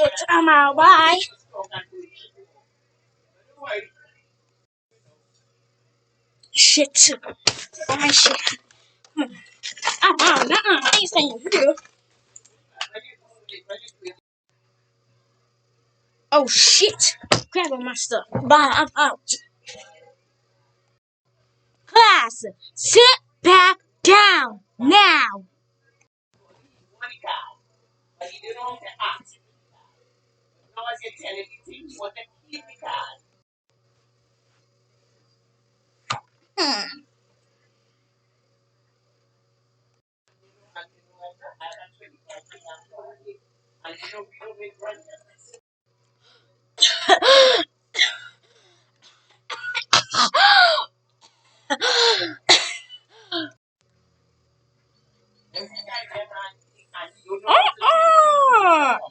Shit, I'm out. Bye. Shit. Oh my shit. I ain't staying here. Oh shit. Grab all my stuff. Bye, I'm out. Class, sit back down now. Hmm.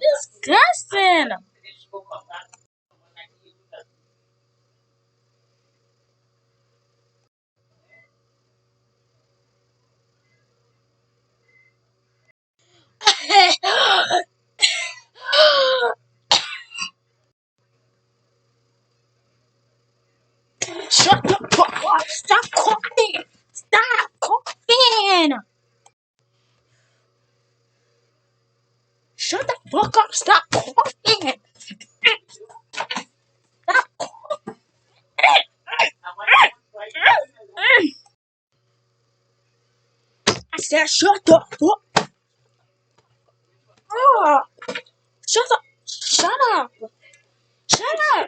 Disgusting. Shut the fuck up. Stop coughing. Stop coughing. Shut the fuck up. Stop coughing. Stop coughing. I said shut the fuck up. Shut up. Shut up. Shut up.